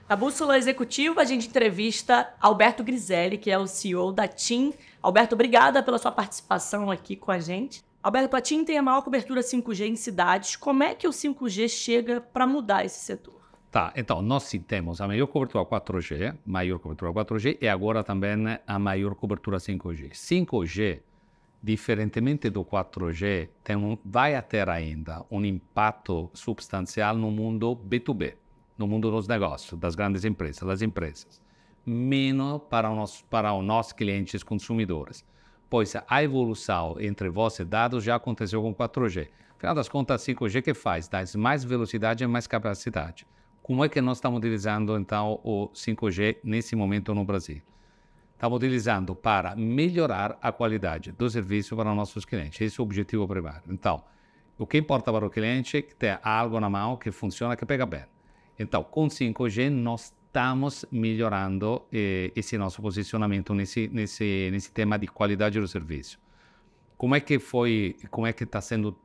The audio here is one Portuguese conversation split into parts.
Na Bússola Executiva, a gente entrevista Alberto Griselli, que é o CEO da TIM. Alberto, obrigada pela sua participação aqui com a gente. Alberto, a TIM tem a maior cobertura 5G em cidades. Como é que o 5G chega para mudar esse setor? Tá, então nós temos a maior cobertura 4G, e agora também a maior cobertura 5G. 5G, diferentemente do 4G, vai ter ainda um impacto substancial no mundo B2B, no mundo dos negócios, das grandes empresas, das empresas, menos para os nossos clientes consumidores, pois a evolução entre voz e dados já aconteceu com 4G. Afinal das contas, 5G que faz? Dá mais velocidade e mais capacidade. Como é que nós estamos utilizando, então, o 5G nesse momento no Brasil? Estamos utilizando para melhorar a qualidade do serviço para os nossos clientes. Esse é o objetivo primário. Então, o que importa para o cliente é que tenha algo na mão que funciona, que pega bem. Então, com 5G, nós estamos melhorando esse nosso posicionamento nesse tema de qualidade do serviço. Como é que está sendo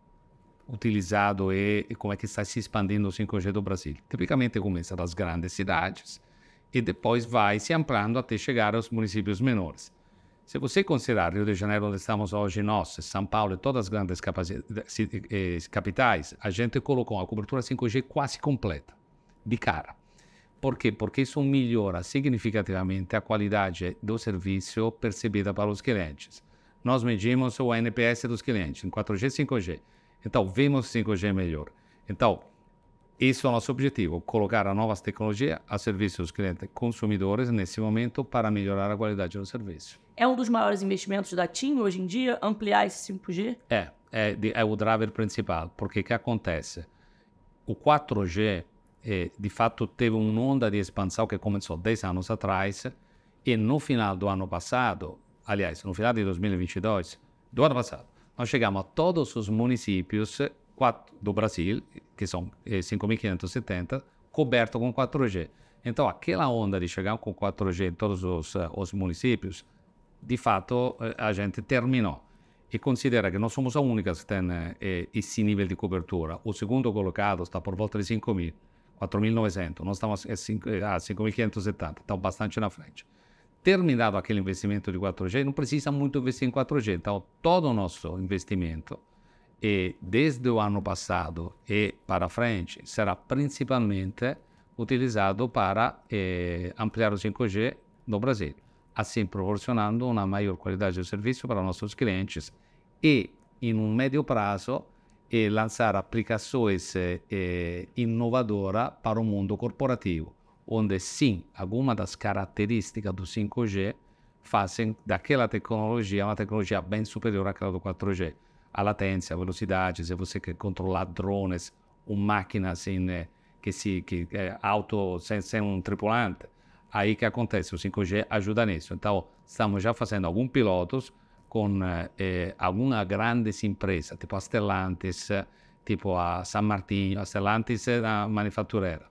utilizado e como é que está se expandindo o 5G do Brasil? Tipicamente começa das grandes cidades e depois vai se ampliando até chegar aos municípios menores. Se você considerar Rio de Janeiro, onde estamos hoje nós, São Paulo e todas as grandes capitais, a gente colocou a cobertura 5G quase completa, de cara. Por quê? Porque isso melhora significativamente a qualidade do serviço percebida para os clientes. Nós medimos o NPS dos clientes em 4G e 5G. Então, vemos 5G melhor. Então, esse é o nosso objetivo, colocar as novas tecnologias a serviço dos clientes consumidores nesse momento para melhorar a qualidade do serviço. É um dos maiores investimentos da TIM hoje em dia, ampliar esse 5G? É o driver principal, porque o que acontece? O 4G, de fato, teve uma onda de expansão que começou 10 anos atrás e no final do ano passado, aliás, no final de 2022, do ano passado, nós chegamos a todos os municípios do Brasil, que são 5.570, cobertos com 4G. Então, aquela onda de chegar com 4G em todos os municípios, de fato, a gente terminou. E considera que nós somos a única que tem esse nível de cobertura. O segundo colocado está por volta de 5.000, 4.900. Nós estamos a 5.570, estamos bastante na frente. Terminado aquele investimento de 4G, não precisa muito investir em 4G. Então, todo o nosso investimento, desde o ano passado e para frente, será principalmente utilizado para ampliar o 5G no Brasil, assim proporcionando uma maior qualidade de serviço para nossos clientes e, em um médio prazo, lançar aplicações inovadoras para o mundo corporativo, onde sim, algumas das características do 5G fazem daquela tecnologia uma tecnologia bem superior àquela do 4G. A latência, a velocidade, se você quer controlar drones ou máquinas sem um tripulante, aí que acontece, o 5G ajuda nisso. Então, estamos já fazendo alguns pilotos com algumas grandes empresas, tipo a Stellantis, tipo a San Martino. A Stellantis é a manufatureira,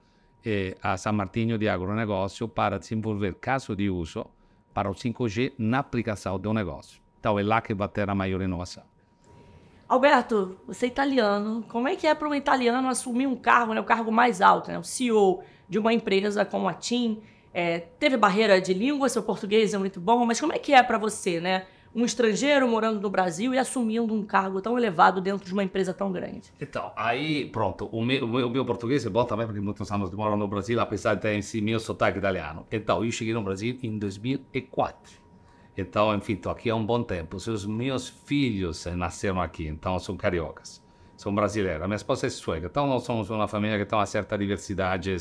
a San Martino de agronegócio, para desenvolver caso de uso para o 5G na aplicação do negócio. Então, é lá que vai ter a maior inovação. Alberto, você é italiano. Como é que é para um italiano assumir um cargo, né, o cargo mais alto, né, o CEO de uma empresa como a TIM? Teve barreira de língua, seu português é muito bom, mas como é que é para você, né? Um estrangeiro morando no Brasil e assumindo um cargo tão elevado dentro de uma empresa tão grande? Então, aí, pronto, o meu português é bom também, porque muitos anos de morar no Brasil, apesar de ter esse meu sotaque italiano. Então, eu cheguei no Brasil em 2004. Então, enfim, estou aqui há um bom tempo. Os meus filhos nasceram aqui, então são cariocas, são brasileiros. A minha esposa é sueca, então nós somos uma família que tem uma certa diversidade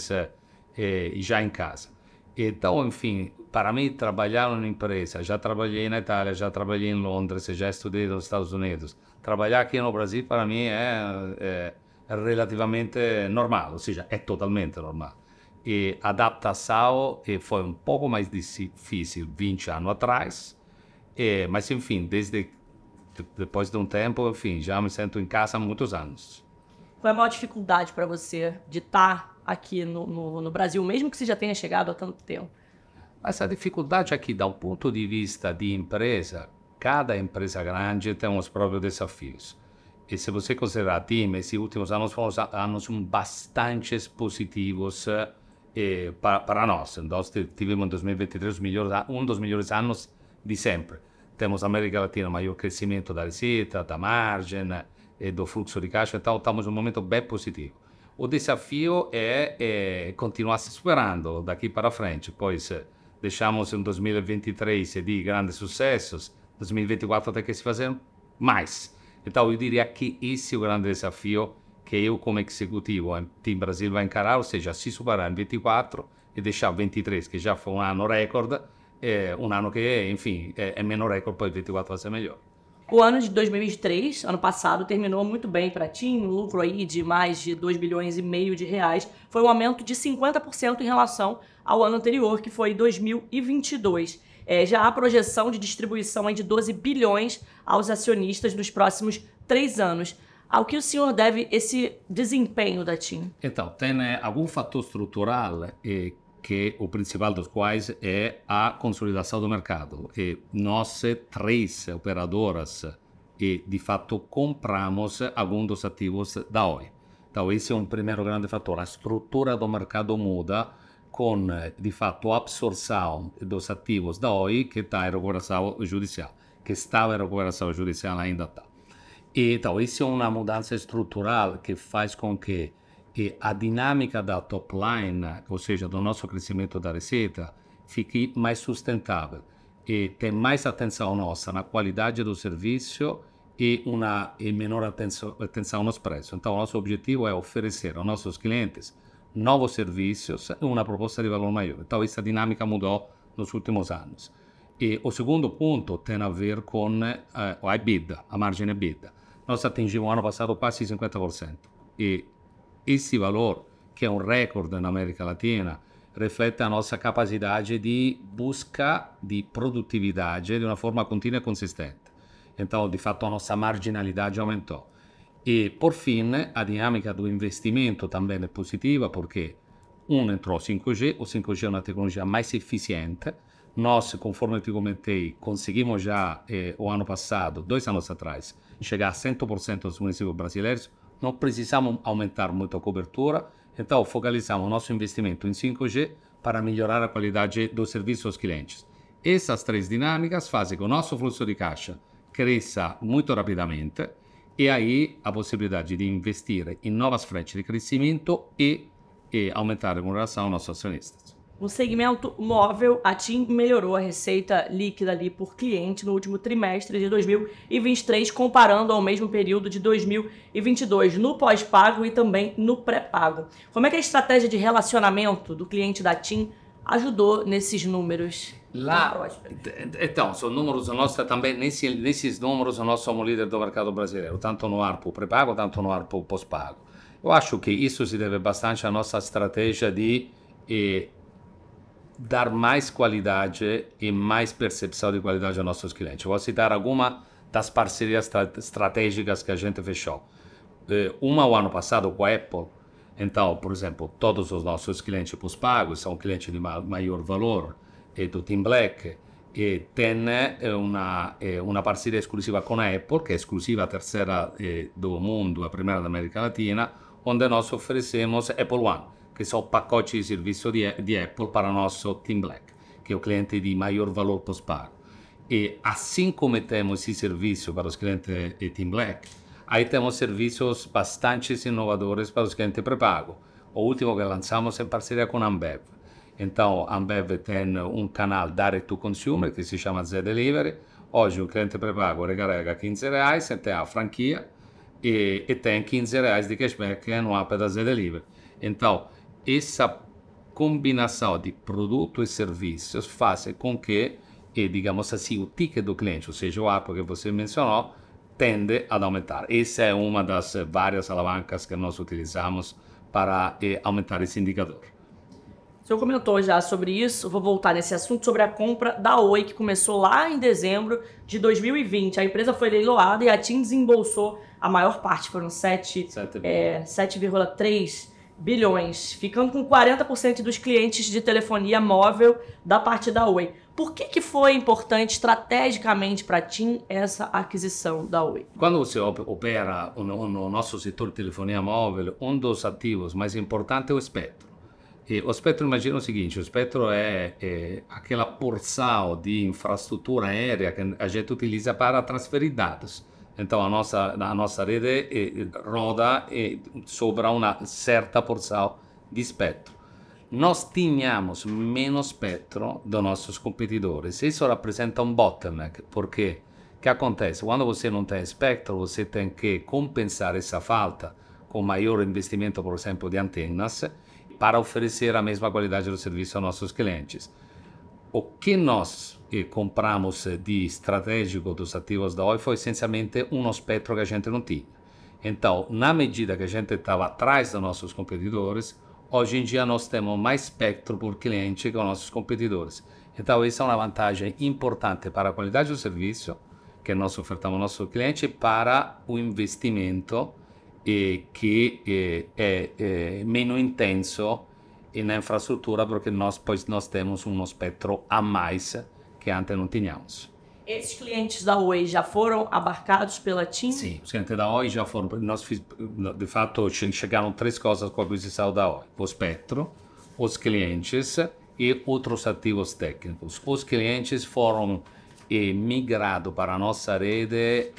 já em casa. Então, enfim, para mim, trabalhar numa empresa, já trabalhei na Itália, já trabalhei em Londres, já estudei nos Estados Unidos. Trabalhar aqui no Brasil, para mim, é relativamente normal, ou seja, é totalmente normal. E a adaptação foi um pouco mais difícil 20 anos atrás, mas, enfim, depois de um tempo, enfim, já me sinto em casa há muitos anos. Qual é a maior dificuldade para você de estar aqui no Brasil, mesmo que você já tenha chegado há tanto tempo? Essa dificuldade aqui, do ponto de vista de empresa, cada empresa grande tem os próprios desafios. E se você considerar a TIM, esses últimos anos foram anos bastante positivos para nós. Nós tivemos em 2023 um dos melhores anos de sempre. Temos América Latina maior crescimento da receita, da margem e do fluxo de caixa, então estamos em um momento bem positivo. O desafio é continuar se superando daqui para frente, pois deixamos em 2023 de grandes sucessos, 2024 tem que se fazer mais. Então eu diria que esse é o grande desafio que eu como executivo em Team Brasil vai encarar, ou seja, se superar em 24 e deixar 23, que já foi um ano recorde, um ano que, enfim, é menos recorde, para 24 vai ser melhor. O ano de 2023, ano passado, terminou muito bem para a TIM, um lucro aí de mais de 2,5 bilhões de reais. Foi um aumento de 50% em relação ao ano anterior, que foi 2022. Já há projeção de distribuição aí de 12 bilhões aos acionistas nos próximos 3 anos. Ao que o senhor deve esse desempenho da TIM? Então, tem algum fator estrutural que o principal dos quais é a consolidação do mercado. Nós, 3 operadoras, de fato, compramos alguns dos ativos da Oi. Então, esse é um primeiro grande fator. A estrutura do mercado muda com, de fato, a absorção dos ativos da Oi que está em recuperação judicial, que estava em recuperação judicial ainda está. Então, isso é uma mudança estrutural que faz com que a dinâmica da top line, ou seja, do nosso crescimento da receita, fique mais sustentável. E tem mais atenção nossa na qualidade do serviço e menor atenção nos preços. Então, o nosso objetivo é oferecer aos nossos clientes novos serviços e uma proposta de valor maior. Então, essa dinâmica mudou nos últimos anos. E o segundo ponto tem a ver com a EBITDA, a margem EBITDA. Nós atingimos ano passado quase 50%. E esse valor, que é um recorde na América Latina, reflete a nossa capacidade de busca de produtividade de uma forma contínua e consistente. Então, de fato, a nossa marginalidade aumentou. E, por fim, a dinâmica do investimento também é positiva, porque entrou o 5G, o 5G é uma tecnologia mais eficiente. Nós, conforme eu te comentei, conseguimos já, o ano passado, 2 anos atrás, chegar a 100% dos municípios brasileiros. Não precisamos aumentar muito a cobertura, então focalizamos o nosso investimento em 5G para melhorar a qualidade do serviço aos clientes. Essas 3 dinâmicas fazem que o nosso fluxo de caixa cresça muito rapidamente e aí a possibilidade de investir em novas frentes de crescimento e aumentar a remuneração aos nossos acionistas. No segmento móvel, a TIM melhorou a receita líquida ali por cliente no último trimestre de 2023, comparando ao mesmo período de 2022, no pós-pago e também no pré-pago. Como é que a estratégia de relacionamento do cliente da TIM ajudou nesses números? Então, são números nossos também, nesses números nós somos líder do mercado brasileiro, tanto no ARPU pré-pago, tanto no ARPU pós-pago. Eu acho que isso se deve bastante à nossa estratégia de dar mais qualidade e mais percepção de qualidade aos nossos clientes. Vou citar alguma das parcerias estratégicas que a gente fechou. Uma o ano passado com a Apple. Então, por exemplo, todos os nossos clientes pós-pagos são clientes de maior valor do Team Black e tem uma parceria exclusiva com a Apple, que é exclusiva, a terceira do mundo, a primeira da América Latina, onde nós oferecemos Apple One, que são pacotes de serviço de Apple para o nosso Team Black, que é o cliente de maior valor pós-pago. E assim como temos esse serviço para os clientes de Team Black, aí temos serviços bastante inovadores para os clientes pré-pago. O último que lançamos é em parceria com a Ambev. Então, a Ambev tem um canal Direct to Consumer que se chama Zé Delivery. Hoje o cliente pré-pago recarrega R$15 e tem a franquia e tem R$15 de cashback no app da Zé Delivery. Então, essa combinação de produto e serviços faz com que, digamos assim, o ticket do cliente, ou seja, o app que você mencionou, tende a aumentar. Essa é uma das várias alavancas que nós utilizamos para aumentar esse indicador. O senhor comentou já sobre isso, vou voltar nesse assunto sobre a compra da Oi, que começou lá em dezembro de 2020. A empresa foi leiloada e a TIM desembolsou a maior parte, foram 7,3 bilhões, ficando com 40% dos clientes de telefonia móvel da parte da Oi. Por que foi importante estrategicamente para a TIM essa aquisição da Oi? Quando você opera no nosso setor de telefonia móvel, um dos ativos mais importantes é o espectro. E o spettro, imagina o seguinte, o spettro é aquela porção de infraestrutura aérea que a gente utiliza para transferir dados. Então, a nossa rede roda sobre uma certa porção de spettro. Nós tínhamos menos spettro dos nossos competidores. Isso representa um bottleneck, porque o que acontece? Quando você não tem spettro, você tem que compensar essa falta com maior investimento, por exemplo, de antenas, para oferecer a mesma qualidade do serviço aos nossos clientes. O que nós compramos de estratégico dos ativos da Oi foi essencialmente um spettro que a gente não tinha. Então, na medida que a gente estava atrás dos nossos competidores, hoje em dia nós temos mais espectro por cliente que os nossos competidores. Então, isso é uma vantagem importante para a qualidade do serviço que nós ofertamos ao nosso cliente, para o investimento que é menos intenso na infraestrutura, porque nós temos um espectro a mais que antes não tínhamos. Esses clientes da Oi já foram abarcados pela TIM? Sim, os clientes da Oi já foram. De fato, chegaram 3 coisas com a aquisição da Oi: o espectro, os clientes e outros ativos técnicos. Os clientes foram migrados para a nossa rede,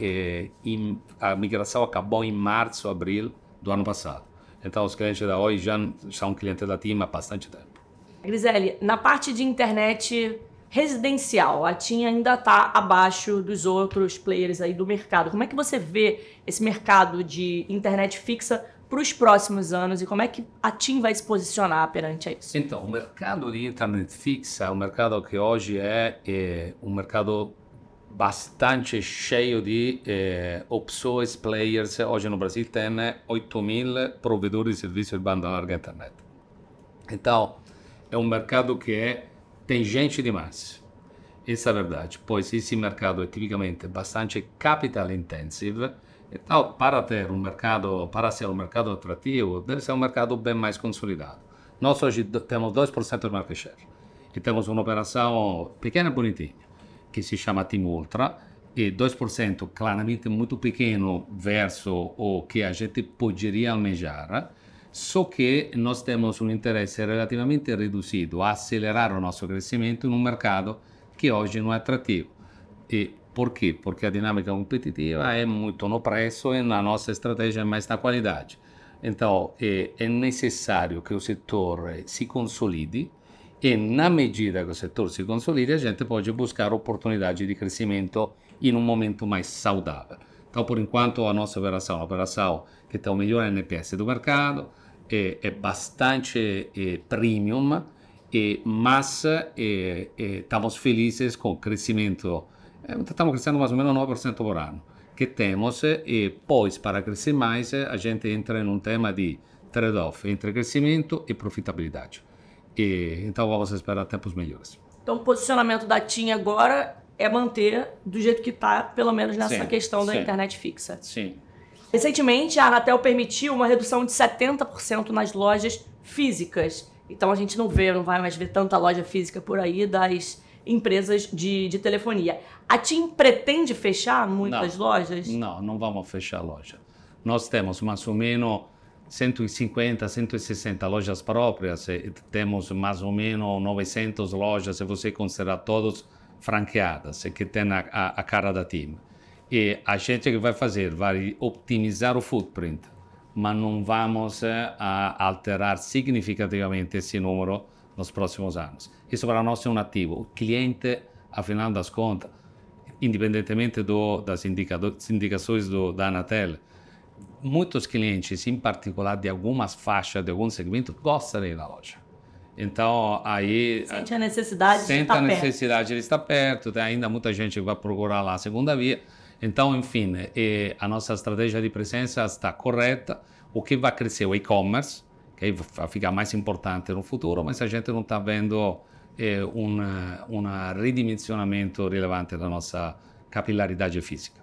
a migração acabou em março, abril do ano passado. Então, os clientes da Oi já são clientes da TIM há bastante tempo. Griseli, na parte de internet residencial, a TIM ainda está abaixo dos outros players aí do mercado. Como é que você vê esse mercado de internet fixa para os próximos anos e como é que a TIM vai se posicionar perante isso? Então, o mercado de internet fixa é um mercado que hoje é um mercado bastante cheio de opções, players. Hoje no Brasil tem 8.000 provedores de serviço de banda larga internet. Então, é um mercado que tem gente demais. Essa é a verdade, pois esse mercado é tipicamente bastante capital intensive. Então, para ser um mercado atrativo, deve ser um mercado bem mais consolidado. Nós hoje temos 2% de market share e temos uma operação pequena e bonitinha, que se chama TIM Ultra, e 2% claramente muito pequeno versus o que a gente poderia almejar, só que nós temos um interesse relativamente reduzido a acelerar o nosso crescimento em um mercado que hoje não é atrativo. E por quê? Porque a dinâmica competitiva é muito no preço e na nossa estratégia é mais na qualidade. Então, é necessário que o setor se consolide e, na medida que o setor se consolide, a gente pode buscar oportunidades de crescimento em um momento mais saudável. Então, por enquanto, a nossa operação é uma operação que tem o melhor NPS do mercado, é bastante premium, mas estamos felizes com o crescimento. Estamos crescendo mais ou menos 9% por ano que temos, e pois para crescer mais a gente entra em um tema de trade-off entre crescimento e profitabilidade. Então vamos esperar tempos melhores. Então o posicionamento da TIM agora é manter do jeito que está, pelo menos nessa questão da internet fixa. Sim. Recentemente a Anatel permitiu uma redução de 70% nas lojas físicas. Então a gente não vai mais ver tanta loja física por aí das empresas de telefonia. A TIM pretende fechar muitas lojas? Não vamos fechar a loja. Nós temos mais ou menos 150, 160 lojas próprias, temos mais ou menos 900 lojas, se você considerar todos franqueadas, que tem a cara da TIM. E a gente que vai fazer, vai optimizar o footprint, mas não vamos alterar significativamente esse número nos próximos anos. Isso para nós é um ativo. O cliente, afinal das contas, independentemente das indicações da Anatel, muitos clientes, em particular de algumas faixas, de alguns segmentos, gostam de ir na loja. Então, aí... Sente a necessidade de estar perto. Tem ainda muita gente que vai procurar lá a segunda via. Então, enfim, a nossa estratégia de presença está correta. O que vai crescer é o e-commerce, que vai ficar mais importante no futuro, mas a gente não está vendo um redimensionamento relevante da nossa capilaridade física.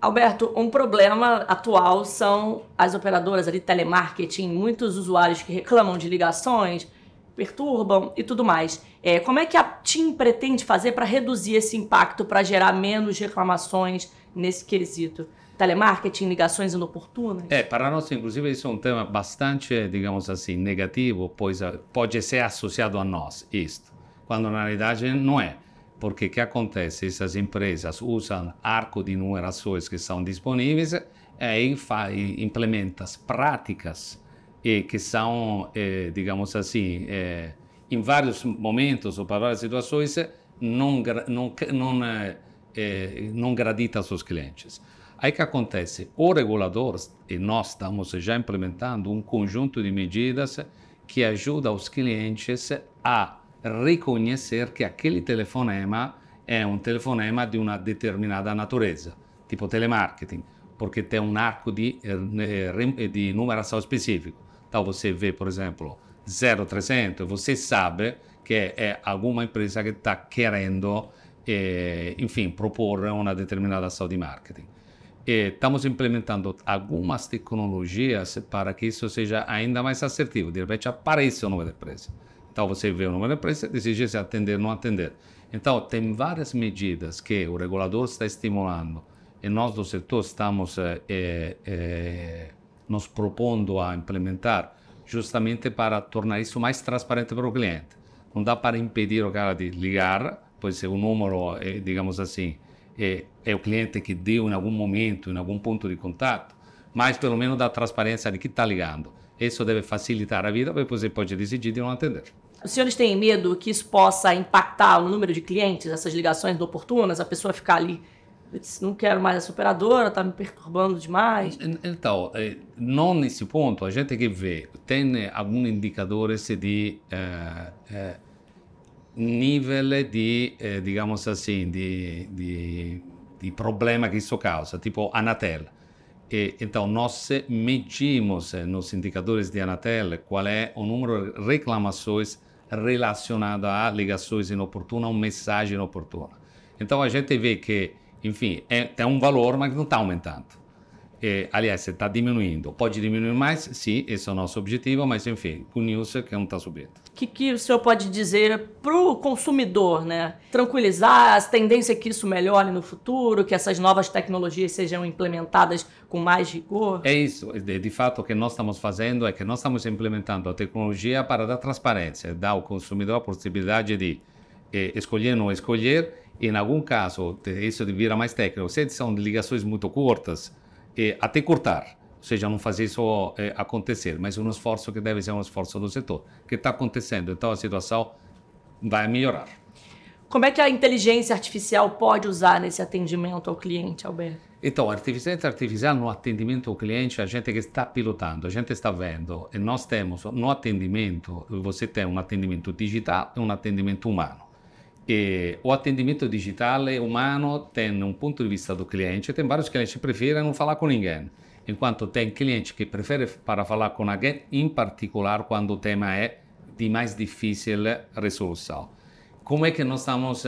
Alberto, um problema atual são as operadoras de telemarketing, muitos usuários que reclamam de ligações, perturbam e tudo mais. Como é que a TIM pretende fazer para reduzir esse impacto, para gerar menos reclamações nesse quesito? Telemarketing, ligações inoportunas? Para nós, inclusive, isso é um tema bastante, digamos assim, negativo, pois pode ser associado a nós, isto, quando na realidade não é. Porque o que acontece? Essas empresas usam arco de numerações que são disponíveis e implementam práticas que são, digamos assim, em vários momentos ou para várias situações, não gratuitas aos clientes. Aí que acontece? O regulador, e nós estamos já implementando um conjunto de medidas que ajuda os clientes a reconhecer que aquele telefonema é um telefonema de uma determinada natureza, tipo telemarketing, porque tem um arco de numeração específico. Então você vê, por exemplo, 0300, você sabe que é alguma empresa que está querendo, enfim, propor uma determinada ação de marketing. Estamos implementando algumas tecnologias para que isso seja ainda mais assertivo. De repente aparece o nome da empresa. Então você vê o nome da empresa e decide se atender ou não atender. Então tem várias medidas que o regulador está estimulando e nós do setor estamos nos propondo a implementar justamente para tornar isso mais transparente para o cliente. Não dá para impedir o cara de ligar, pois o número, digamos assim, é o cliente que deu em algum momento, em algum ponto de contato, mas pelo menos dá transparência de que está ligando. Isso deve facilitar a vida, porque você pode decidir de não atender. Os senhores têm medo que isso possa impactar o número de clientes, essas ligações inoportunas, a pessoa ficar ali, não quero mais essa operadora, está me perturbando demais? Então, não nesse ponto, a gente tem que ver, tem alguns indicadores de nível de, digamos assim, de problema que isso causa, tipo Anatel. Então, nós medimos nos indicadores de Anatel qual é o número de reclamações relacionado a ligações inoportunas ou mensagem inoportuna. Então, a gente vê que, enfim, tem um valor, mas não está aumentando. Aliás, está diminuindo. Pode diminuir mais? Sim, esse é o nosso objetivo, mas, enfim, com news que não está subindo. O que o senhor pode dizer para o consumidor, né? Tranquilizar, as tendências que isso melhore no futuro, que essas novas tecnologias sejam implementadas com mais rigor? É isso. De fato, o que nós estamos fazendo é que nós estamos implementando a tecnologia para dar transparência, dar ao consumidor a possibilidade de escolher ou não escolher, e, em algum caso, isso vira mais técnico. Se são ligações muito curtas, até cortar, ou seja, não fazer isso acontecer, mas um esforço que deve ser um esforço do setor, que está acontecendo, então a situação vai melhorar. Como é que a inteligência artificial pode usar nesse atendimento ao cliente, Alberto? Então, a inteligência artificial no atendimento ao cliente, a gente que está pilotando, a gente está vendo, e nós temos no atendimento, você tem um atendimento digital e um atendimento humano. E o atendimento digital e humano tem um ponto de vista do cliente, tem vários clientes que preferem não falar com ninguém, enquanto tem cliente que prefere para falar com alguém, em particular quando o tema é de mais difícil resolução. Como é que nós estamos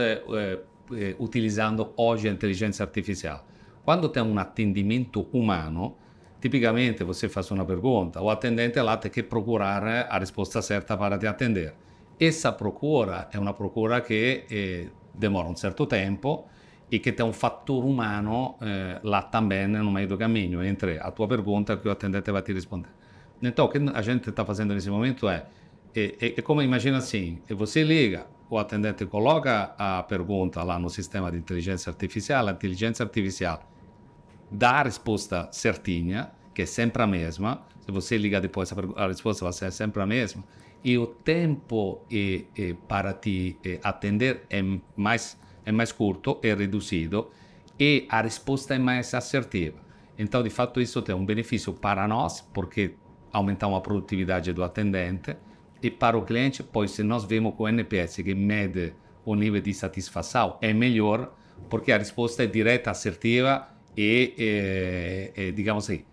utilizando hoje a inteligência artificial? Quando tem um atendimento humano, tipicamente você faz uma pergunta, o atendente lá tem que procurar a resposta certa para te atender. Essa procura é uma procura que demora um certo tempo e que tem um fator humano lá também no meio do caminho, entre a tua pergunta e o que o atendente vai te responder. Então, o que a gente está fazendo nesse momento é como, imagina assim, você liga, o atendente coloca a pergunta lá no sistema de inteligência artificial, a inteligência artificial dá a resposta certinha, que é sempre a mesma. Se você liga depois, a resposta vai ser sempre a mesma. E o tempo para te atender é mais curto, é reduzido, e a resposta é mais assertiva. Então, de fato, isso tem um benefício para nós, porque aumentamos a produtividade do atendente, e para o cliente, pois se nós vemos que o NPS, que mede o nível de satisfação, é melhor, porque a resposta é direta, assertiva e digamos assim,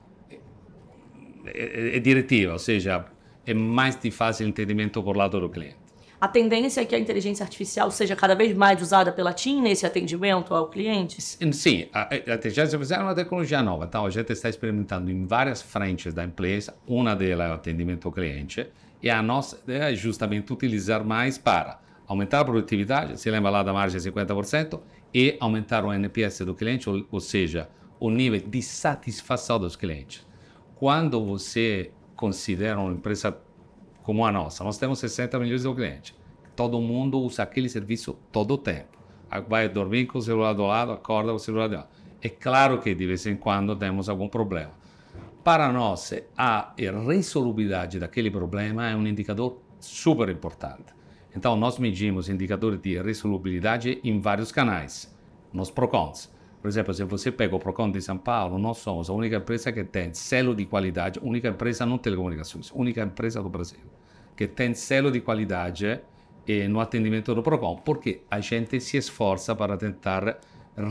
é diretiva, ou seja, é mais de fácil entendimento por lado do cliente. A tendência é que a inteligência artificial seja cada vez mais usada pela TIM nesse atendimento ao cliente? Sim, a inteligência artificial é uma tecnologia nova, então a gente está experimentando em várias frentes da empresa, uma delas é o atendimento ao cliente, e a nossa ideia é justamente utilizar mais para aumentar a produtividade, se lembra lá da margem de 50%, e aumentar o NPS do cliente, ou seja, o nível de satisfação dos clientes. Quando você considera uma empresa como a nossa, nós temos 60 milhões de clientes, todo mundo usa aquele serviço todo o tempo. Vai dormir com o celular do lado, acorda com o celular do lado. É claro que de vez em quando temos algum problema. Para nós, a resolubilidade daquele problema é um indicador super importante. Então, nós medimos indicadores de resolubilidade em vários canais, nos PROCONs. Por exemplo, se você pega o PROCON de São Paulo, nós somos a única empresa que tem selo de qualidade, única empresa, não telecomunicações, única empresa do Brasil, que tem selo de qualidade no atendimento do PROCON, porque a gente se esforça para tentar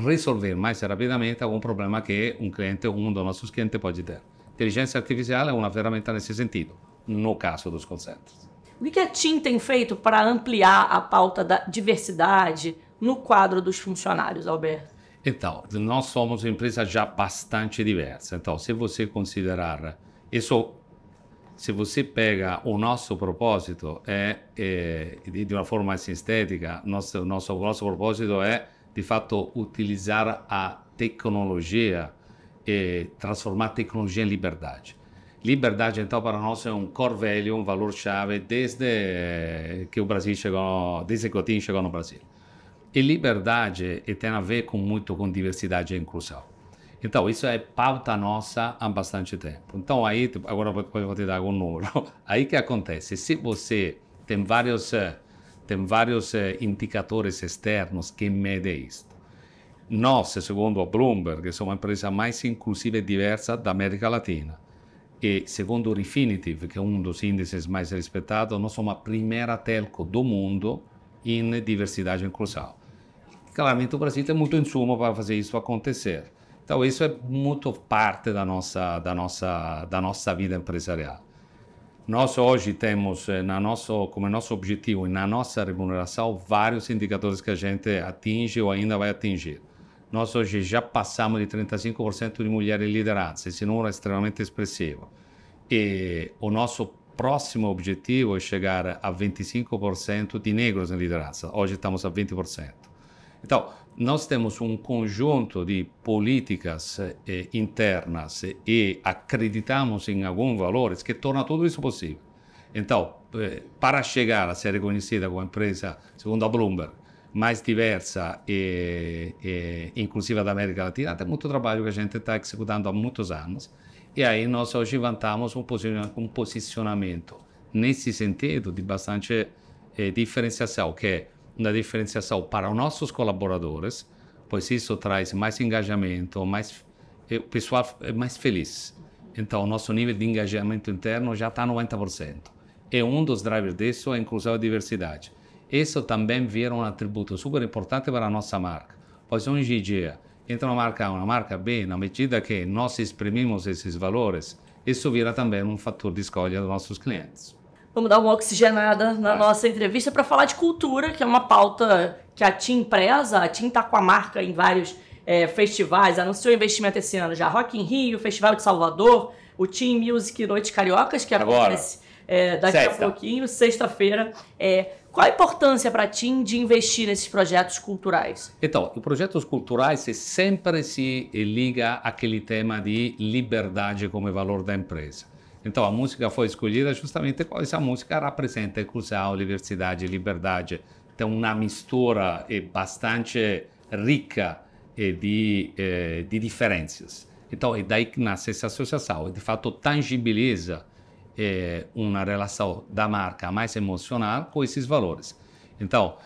resolver mais rapidamente algum problema que um cliente ou um dos nossos clientes pode ter. Inteligência artificial é uma ferramenta nesse sentido, no caso dos call centers. O que a TIM tem feito para ampliar a pauta da diversidade no quadro dos funcionários, Alberto? Então, nós somos uma empresa já bastante diversa. Então, se você considerar isso, se você pega o nosso propósito, de uma forma mais estética, nosso propósito é, de fato, utilizar a tecnologia e transformar a tecnologia em liberdade. Liberdade, então, para nós é um core value, um valor-chave desde que o Brasil chegou, desde que o TIM chegou no Brasil. E liberdade tem a ver muito com diversidade e inclusão. Então, isso é pauta nossa há bastante tempo. Então, aí, agora eu vou te dar um número. Aí que acontece? Se você tem vários indicadores externos que medem isso. Nós, segundo a Bloomberg, somos a empresa mais inclusiva e diversa da América Latina. E segundo o Refinitiv, que é um dos índices mais respeitados, nós somos a primeira telco do mundo em diversidade e inclusão. Claramente o Brasil tem muito insumo para fazer isso acontecer. Então isso é muito parte da nossa vida empresarial. Nós hoje temos como nosso objetivo e na nossa remuneração vários indicadores que a gente atinge ou ainda vai atingir. Nós hoje já passamos de 35% de mulheres em liderança, esse número é extremamente expressivo. E o nosso próximo objetivo é chegar a 25% de negros em liderança, hoje estamos a 20%. Então, nós temos um conjunto de políticas internas e acreditamos em alguns valores que tornam tudo isso possível. Então, para chegar a ser reconhecida como empresa, segundo a Bloomberg, mais diversa e inclusiva da América Latina, tem muito trabalho que a gente está executando há muitos anos. E aí nós hoje vantamos um posicionamento nesse sentido de bastante diferenciação, que é uma diferenciação para os nossos colaboradores, pois isso traz mais engajamento, o pessoal é mais feliz. Então, o nosso nível de engajamento interno já está 90%. E um dos drivers disso é a inclusão e a diversidade. Isso também vira um atributo super importante para a nossa marca, pois hoje em dia, entre uma marca A e uma marca B, na medida que nós exprimimos esses valores, isso vira também um fator de escolha dos nossos clientes. Vamos dar uma oxigenada na nossa entrevista para falar de cultura, que é uma pauta que a TIM preza. A TIM está com a marca em vários festivais, anunciou investimento esse ano já. Rock in Rio, Festival de Salvador, o TIM Music Noite Cariocas, que acontece daqui a pouquinho, sexta-feira. Qual a importância para a TIM de investir nesses projetos culturais? Então, os projetos culturais sempre se liga àquele tema de liberdade como valor da empresa. Então, a música foi escolhida justamente porque essa música representa inclusão, diversidade, liberdade. Tem uma mistura bastante rica de diferenças. Então, é daí que nasce essa associação. E, de fato, tangibiliza uma relação da marca mais emocional com esses valores. Então,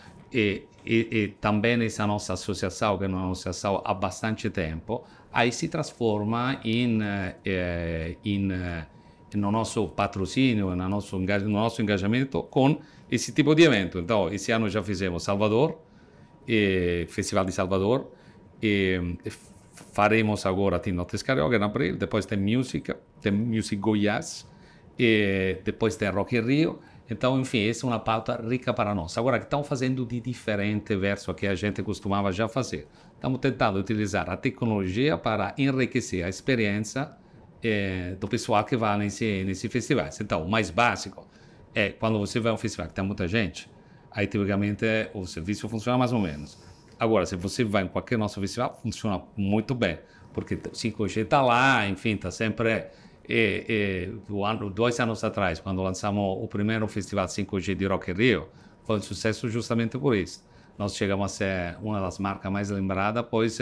também essa nossa associação, que é uma associação há bastante tempo, aí se transforma no nosso patrocínio, no nosso engajamento com esse tipo de evento. Então, esse ano já fizemos Salvador, Festival de Salvador, faremos agora TIM Noite Carioca em abril, depois tem Music Goiás, e depois tem Rock in Rio. Então, enfim, essa é uma pauta rica para nós. Agora, o que estamos fazendo de diferente versus o que a gente costumava já fazer? Estamos tentando utilizar a tecnologia para enriquecer a experiência do pessoal que vai nesse festivais. Então, o mais básico é quando você vai a um festival que tem muita gente, aí tipicamente o serviço funciona mais ou menos. Agora, se você vai em qualquer nosso festival, funciona muito bem, porque o 5G está lá, enfim, está sempre... 2 anos atrás, quando lançamos o primeiro festival 5G de Rock in Rio, foi um sucesso justamente por isso. Nós chegamos a ser uma das marcas mais lembradas, pois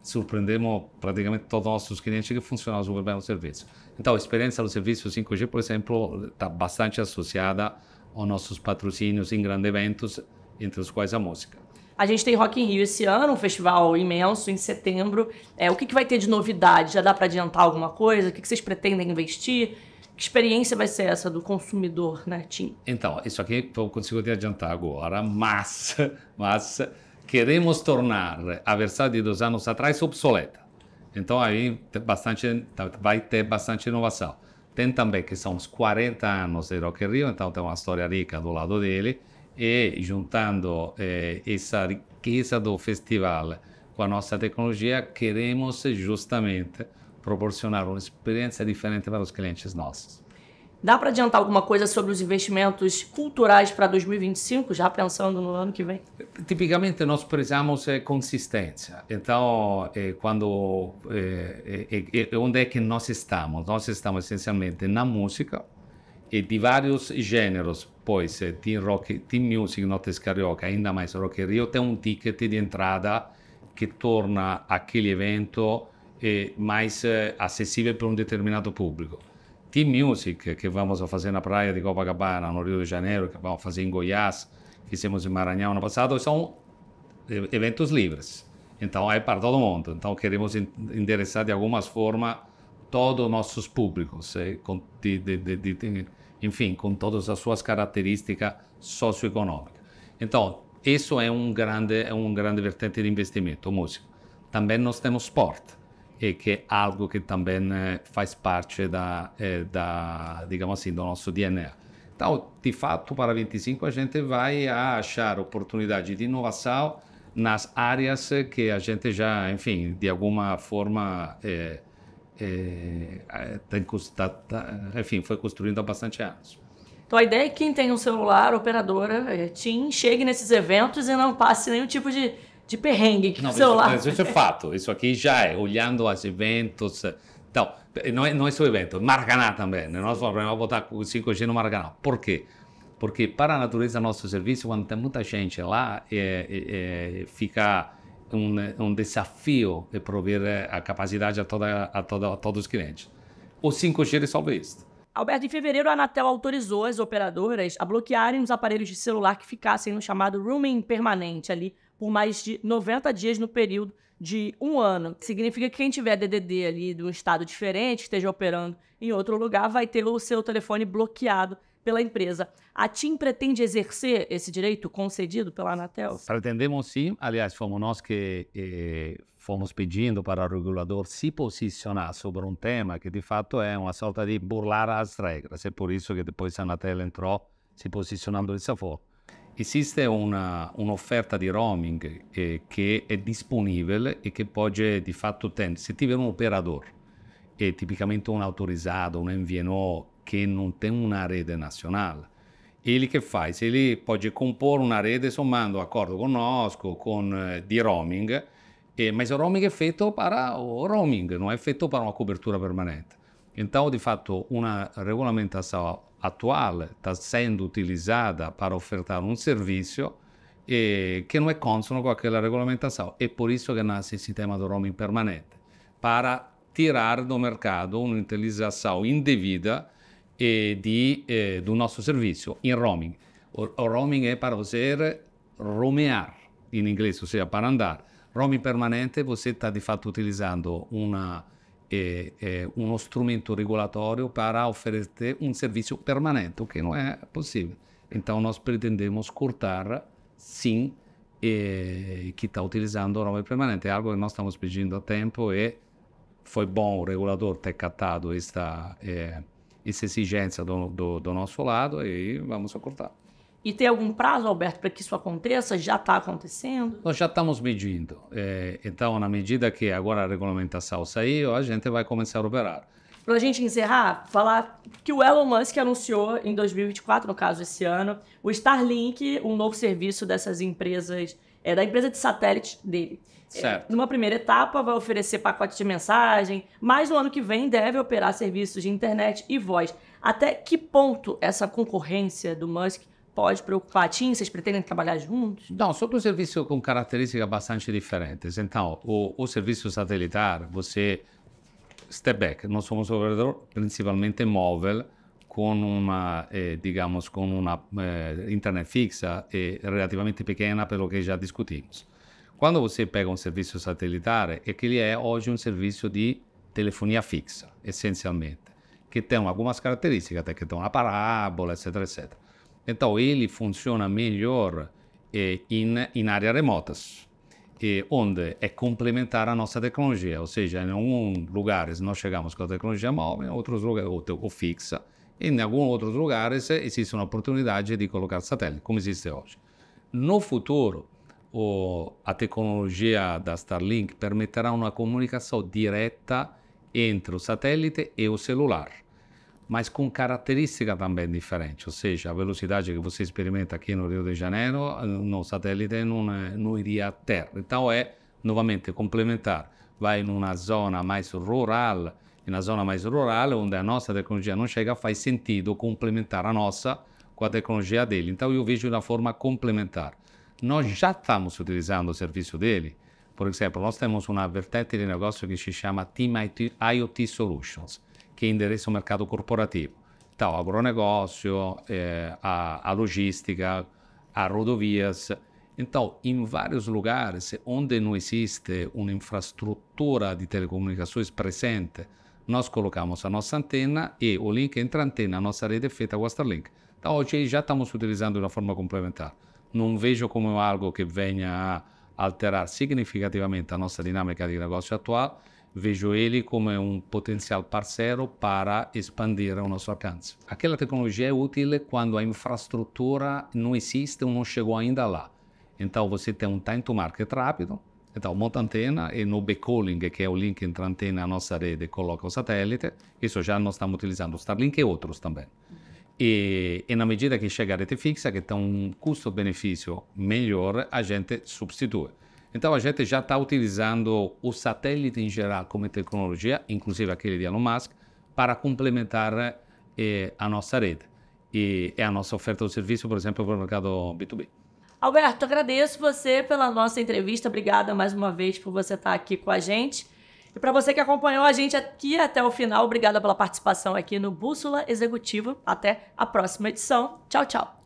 surpreendemos praticamente todos os nossos clientes que funcionava super bem o serviço. Então, a experiência do serviço 5G, por exemplo, está bastante associada aos nossos patrocínios em grandes eventos, entre os quais a música. A gente tem Rock in Rio esse ano, um festival imenso, em setembro. O que vai ter de novidade? Já dá para adiantar alguma coisa? O que vocês pretendem investir? Que experiência vai ser essa do consumidor, né, Tim? Então, isso aqui eu consigo te adiantar agora, mas queremos tornar a versão de 2 anos atrás obsoleta. Então, aí vai ter bastante inovação. Tem também que são os 40 anos de Rock in Rio, então tem uma história rica do lado dele. E juntando essa riqueza do festival com a nossa tecnologia, queremos justamente proporcionar uma experiência diferente para os clientes nossos. Dá para adiantar alguma coisa sobre os investimentos culturais para 2025, já pensando no ano que vem? Tipicamente nós prezamos consistência. Então, onde é que nós estamos? Nós estamos essencialmente na música e de vários gêneros, pois Team Music, Nottes Carioca, ainda mais Rock in Rio, tem um ticket de entrada que torna aquele evento mais acessível para um determinado público. Team Music, que vamos fazer na praia de Copacabana, no Rio de Janeiro, que vamos fazer em Goiás, fizemos em Maranhão ano passado, são eventos livres. Então, é para todo mundo. Então, queremos endereçar de alguma forma todos os nossos públicos, enfim, com todas as suas características socioeconômicas. Então, isso é um grande vertente de investimento, música. Também nós temos esporte, que é algo que também faz parte digamos assim, do nosso DNA. Então, de fato, para 25 a gente vai achar oportunidade de inovação nas áreas que a gente já, enfim, de alguma forma enfim, foi construindo há bastante anos. Então a ideia é que quem tem um celular, operadora, TIM, chegue nesses eventos e não passe nenhum tipo de perrengue que o celular... Isso é fato, isso aqui já é, olhando os eventos. Então, não é só evento, Maracanã também, nós vamos botar o 5G no Maracanã. Por quê? Porque para a natureza do nosso serviço, quando tem muita gente lá, fica um desafio de prover a capacidade a todos os clientes. O 5G resolve isso. Alberto, em fevereiro a Anatel autorizou as operadoras a bloquearem os aparelhos de celular que ficassem no chamado roaming permanente ali por mais de 90 dias no período de 1 ano. Significa que quem tiver DDD ali de um estado diferente, esteja operando em outro lugar, vai ter o seu telefone bloqueado pela empresa. A TIM pretende exercer esse direito concedido pela Anatel? Pretendemos sim. Aliás, fomos nós que fomos pedindo para o regulador se posicionar sobre um tema que de fato é uma sorta de burlar as regras. É por isso que depois a Anatel entrou se posicionando dessa forma. Existe uma oferta di roaming che è disponibile e che pode, di fatto, se tiver um operador, e tipicamente um autorizado, um MVNO, che non tem uma rede nazionale, ele che faz? Ele pode compor uma rede sommando accordo conosco, di roaming, mas o roaming è feito para o roaming, não é feito para uma cobertura permanente. Então, de fato, uma regulamentação atual está sendo utilizada para ofertar um serviço que não é consono com aquela regulamentação. É por isso que nasce esse sistema do roaming permanente, para tirar do mercado uma utilização indevida do nosso serviço em roaming. O roaming é para você roamear, em inglês, ou seja, para andar. Roaming permanente, você está de fato utilizando uno strumento regulatório para oferecer um serviço permanente, o que não é possível. Então, nós pretendemos cortar, sim, que está utilizando o roaming permanente. É algo que nós estamos pedindo há tempo e foi bom o regulador ter catado essa exigência do nosso lado e vamos cortar. E tem algum prazo, Alberto, para que isso aconteça? Já está acontecendo? Nós já estamos medindo. Então, na medida que agora a regulamentação saiu, a gente vai começar a operar. Pra gente encerrar, falar que o Elon Musk anunciou em 2024, no caso esse ano, o Starlink, um novo serviço dessas empresas, da empresa de satélite dele. Certo. Numa primeira etapa, vai oferecer pacote de mensagem, mas no ano que vem deve operar serviços de internet e voz. Até que ponto essa concorrência do Musk pode preocupar a TIM? Vocês pretendem trabalhar juntos? Não, são dois serviços com características bastante diferentes. Então, o serviço satelitar, você... Step back, nós somos um operador principalmente móvel, com uma, digamos, com uma internet fixa relativamente pequena, pelo que já discutimos. Quando você pega um serviço satelitar, é que ele é hoje um serviço de telefonia fixa, essencialmente, que tem algumas características, até que tem uma parábola, etc, etc. Então, ele funciona melhor em áreas remotas, onde é complementar a nossa tecnologia, ou seja, em alguns lugares nós chegamos com a tecnologia móvel, em outros lugares, ou fixa, e em alguns outros lugares existe uma oportunidade de colocar satélite, como existe hoje. No futuro, a tecnologia da Starlink permetterà uma comunicação direta entre o satélite e o celular, mas com características também diferentes, ou seja, a velocidade que você experimenta aqui no Rio de Janeiro, no satélite não iria ter. Então é, novamente, complementar. Vai em uma zona mais rural, onde a nossa tecnologia não chega, faz sentido complementar a nossa com a tecnologia dele. Então eu vejo de uma forma complementar. Nós já estamos utilizando o serviço dele. Por exemplo, nós temos uma vertente de negócio que se chama Team IoT Solutions, que endereça o mercado corporativo. Então, agronegócio, a logística, a rodovias. Então, em vários lugares onde não existe uma infraestrutura de telecomunicações presente, nós colocamos a nossa antena e o link entre a antena, a nossa rede é feita com a Starlink. Então, hoje já estamos utilizando de uma forma complementar. Não vejo como algo que venha a alterar significativamente a nossa dinâmica de negócio atual, vejo ele como um potencial parceiro para expandir o nosso alcance. Aquela tecnologia é útil quando a infraestrutura não existe ou não chegou ainda lá. Então você tem um time to market rápido, então monta a antena e no backhauling, que é o link entre a antena e a nossa rede, coloca o satélite. Isso já nós estamos utilizando o Starlink e outros também. E na medida que chega a rede fixa, que tem um custo-benefício melhor, a gente substitui. Então a gente já está utilizando o satélite em geral como tecnologia, inclusive aquele de Elon Musk, para complementar a nossa rede e a nossa oferta de serviço, por exemplo, para o mercado B2B. Alberto, agradeço você pela nossa entrevista. Obrigada mais uma vez por você estar aqui com a gente. E para você que acompanhou a gente aqui até o final, obrigada pela participação aqui no Bússola Executiva. Até a próxima edição. Tchau, tchau.